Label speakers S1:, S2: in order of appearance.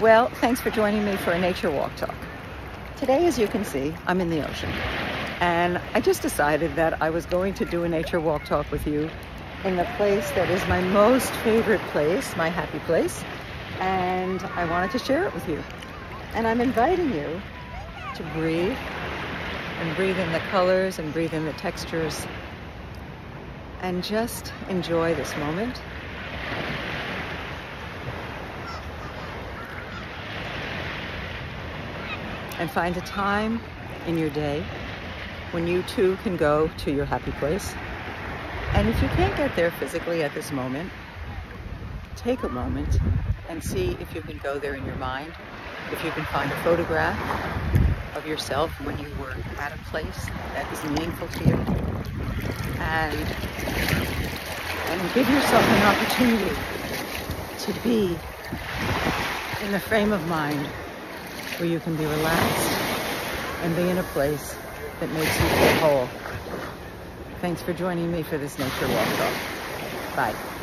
S1: Well, thanks for joining me for a nature walk talk. Today, as you can see, I'm in the ocean. And I just decided that I was going to do a nature walk talk with you in the place that is my most favorite place, my happy place. And I wanted to share it with you. And I'm inviting you to breathe and breathe in the colors and breathe in the textures and just enjoy this moment. And find a time in your day when you too can go to your happy place. And if you can't get there physically at this moment, take a moment and see if you can go there in your mind, if you can find a photograph of yourself when you were at a place that is meaningful to you, and give yourself an opportunity to be in the frame of mind where you can be relaxed and be in a place that makes you feel whole. Thanks for joining me for this nature walk talk. Bye.